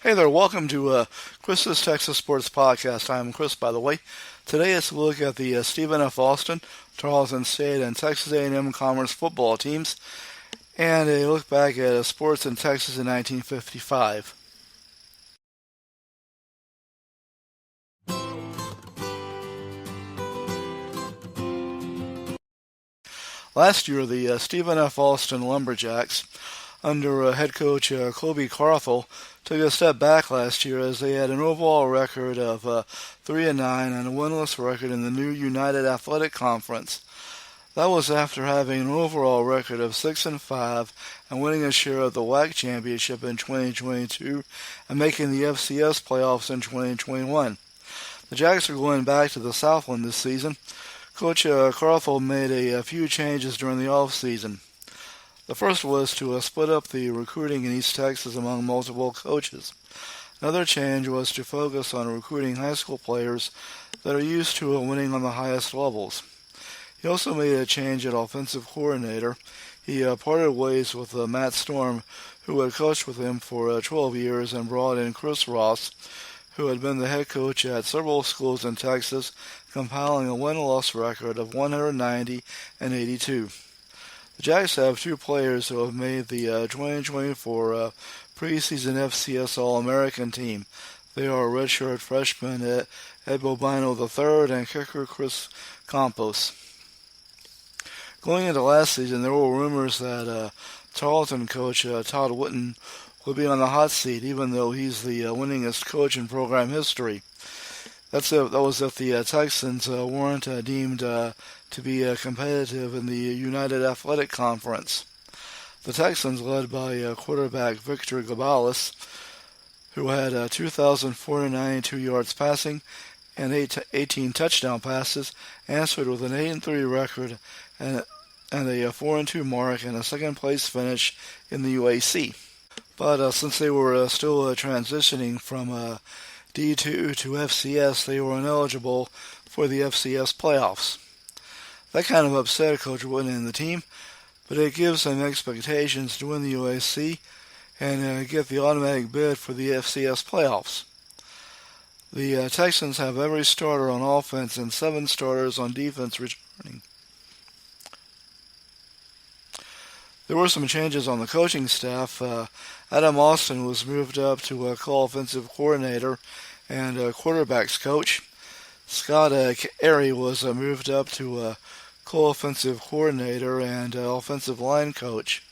Hey there, welcome to Chris's Texas Sports Podcast. I'm Chris, by the way. Today it's a look at the Stephen F. Austin, Tarleton State, and Texas A&M-Commerce football teams, and a look back at sports in Texas in 1955. Last year, the Stephen F. Austin Lumberjacks, under head coach Kobe Carthel, took a step back last year as they had an overall record of 3-9 and a winless record in the new United Athletic Conference. That was after having an overall record of 6-5 and winning a share of the WAC championship in 2022 and making the FCS playoffs in 2021. The Jacks are going back to the Southland this season. Coach Carthel made a few changes during the offseason. The first was to split up the recruiting in East Texas among multiple coaches. Another change was to focus on recruiting high school players that are used to winning on the highest levels. He also made a change at offensive coordinator. He parted ways with Matt Storm, who had coached with him for 12 years, and brought in Chris Ross, who had been the head coach at several schools in Texas, compiling a win-loss record of 190 and 82. The Jacks have two players who have made the 2024 preseason FCS All-American team. They are redshirt freshmen Ed Bobino III and kicker Chris Campos. Going into last season, there were rumors that Tarleton coach Todd Whitten would be on the hot seat, even though he's the winningest coach in program history. That was if the Texans weren't deemed to be competitive in the United Athletic Conference. The Texans, led by quarterback Victor Gabalis, who had 2,492 yards passing and 18 touchdown passes, answered with an 8-3 record and a 4-2 mark and a second-place finish in the UAC. But since they were still transitioning from D2 to FCS, they were ineligible for the FCS playoffs. That kind of upset Coach Whitten and the team, but it gives them expectations to win the UAC and get the automatic bid for the FCS playoffs. The Texans have every starter on offense and 7 starters on defense returning. There were some changes on the coaching staff. Adam Austin was moved up to co-offensive coordinator and quarterbacks coach. Scott Airy was moved up to co-offensive coordinator and offensive line coach.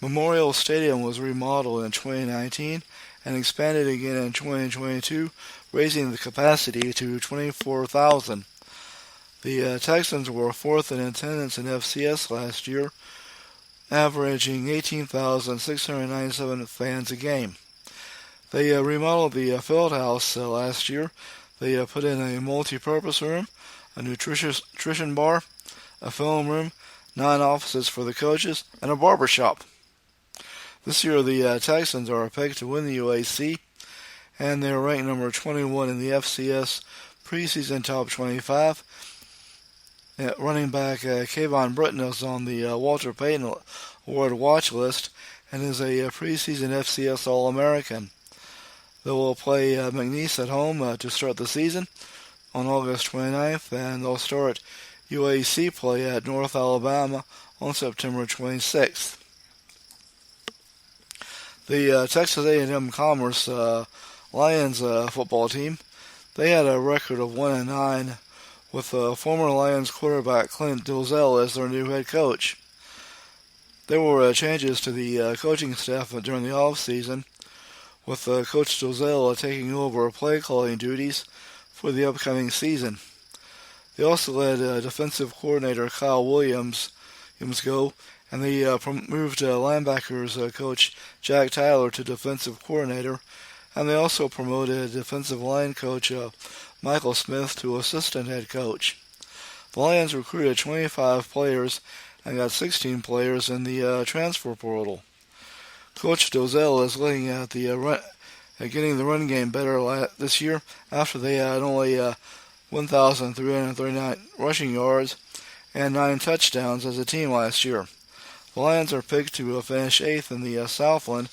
Memorial Stadium was remodeled in 2019 and expanded again in 2022, raising the capacity to 24,000. The Texans were 4th in attendance in FCS last year, averaging 18,697 fans a game. They remodeled the field house last year. They put in a multi-purpose room, a nutrition bar, a film room, 9 offices for the coaches, and a barber shop. This year the Texans are picked to win the UAC, and they're ranked number 21 in the FCS preseason top 25. Running back Kayvon Britton is on the Walter Payton Award watch list and is a preseason FCS All-American. They will play McNeese at home to start the season on August 29th, and they'll start UAC play at North Alabama on September 26th. The Texas A&M-Commerce Lions football team, they had a record of 1-9 with former Lions quarterback Clint Dozell as their new head coach. There were changes to the coaching staff during the offseason, with Coach Dozell taking over play-calling duties for the upcoming season. They also let defensive coordinator Kyle Williams go, and they moved linebackers coach Jack Tyler to defensive coordinator, and they also promoted defensive line coach Michael Smith to assistant head coach. The Lions recruited 25 players and got 16 players in the transfer portal. Coach Dozell is looking at getting the run game better this year after they had only 1,339 rushing yards and 9 touchdowns as a team last year. The Lions are picked to finish 8th in the Southland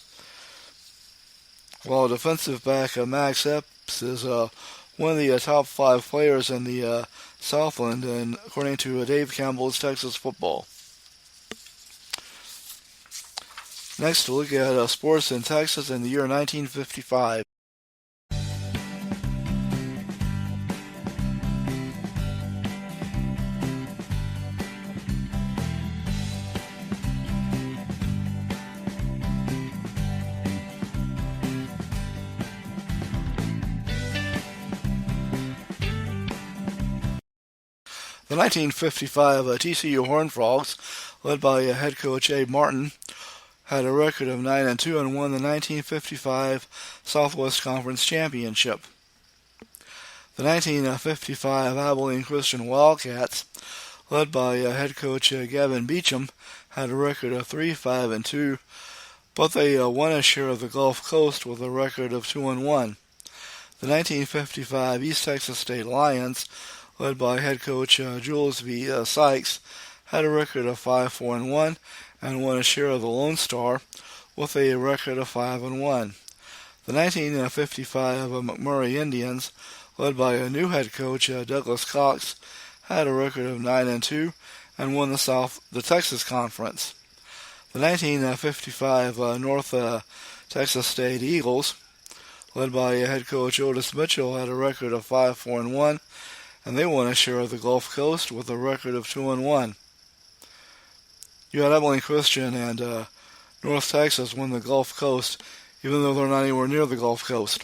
while defensive back Max Epps is one of the top 5 players in the Southland, and according to Dave Campbell's Texas Football. Next, we'll look at sports in Texas in the year 1955. The 1955 TCU Horned Frogs, led by head coach Abe Martin, had a record of 9-2 and won the 1955 Southwest Conference Championship. The 1955 Abilene Christian Wildcats, led by head coach Gavin Beecham, had a record of 3-5-2, but they won a share of the Gulf Coast with a record of 2-1. The 1955 East Texas State Lions, led by head coach Jules V. Sykes, had a record of 5-4-1 and won a share of the Lone Star with a record of 5-1. The 1955 McMurray Indians, led by a new head coach Douglas Cox, had a record of 9-2 and won the Texas Conference. The 1955 North Texas State Eagles, led by head coach Otis Mitchell, had a record of 5-4-1, and they won a share of the Gulf Coast with a record of 2-1. You had Abilene Christian and North Texas win the Gulf Coast, even though they're not anywhere near the Gulf Coast.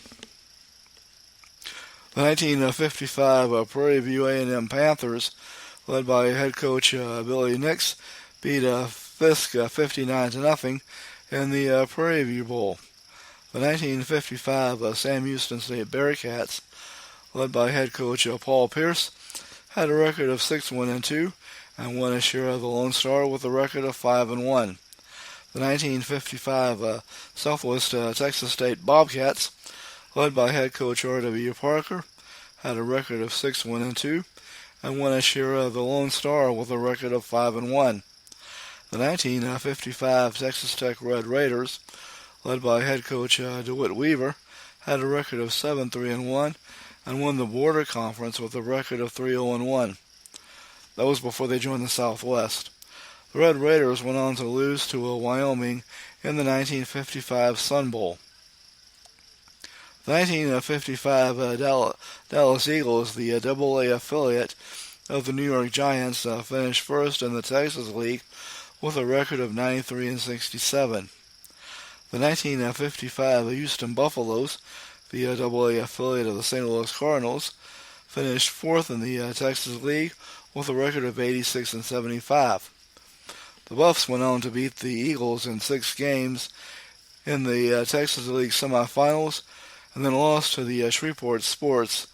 The 1955 Prairie View A&M Panthers, led by head coach Billy Nix, beat Fisk 59-0 in the Prairie View Bowl. The 1955 Sam Houston State Bearcats, led by head coach Paul Pierce, had a record of 6-1-2 and won a share of the Lone Star with a record of 5-1. The 1955 Southwest Texas State Bobcats, led by head coach R.W. Parker, had a record of 6-1-2 and won a share of the Lone Star with a record of 5-1. The 1955 Texas Tech Red Raiders, led by head coach DeWitt Weaver, had a record of 7-3-1 and won the Border Conference with a record of 3-0-1. That was before they joined the Southwest. The Red Raiders went on to lose to Wyoming in the 1955 Sun Bowl. The 1955 Dallas Eagles, the AA affiliate of the New York Giants, finished first in the Texas League with a record of 93-67. The 1955 Houston Buffaloes, the AA affiliate of the St. Louis Cardinals, finished fourth in the Texas League with a record of 86-75. The Buffs went on to beat the Eagles in 6 games in the Texas League semifinals, and then lost to the Shreveport Sports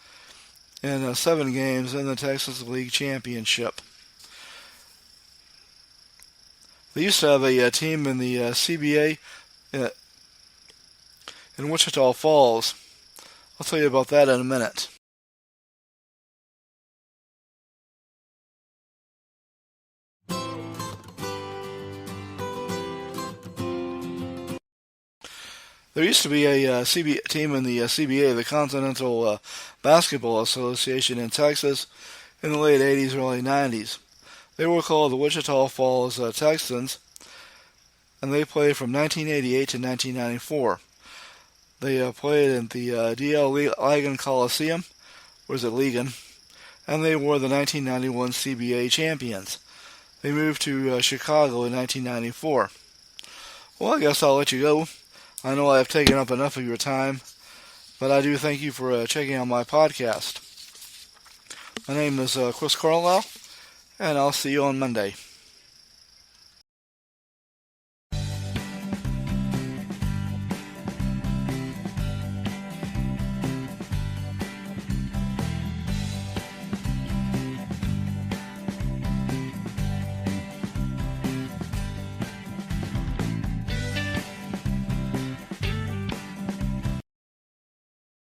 in 7 games in the Texas League Championship. They used to have a team in the CBA in Wichita Falls. I'll tell you about that in a minute. There used to be a team in the CBA, the Continental Basketball Association in Texas, in the late 80s, early 90s. They were called the Wichita Falls Texans, and they played from 1988 to 1994. They played in the D.L. Ligon Coliseum, or is it Ligon, and they were the 1991 CBA champions. They moved to Chicago in 1994. Well, I guess I'll let you go. I know I have taken up enough of your time, but I do thank you for checking out my podcast. My name is Chris Carlisle, and I'll see you on Monday.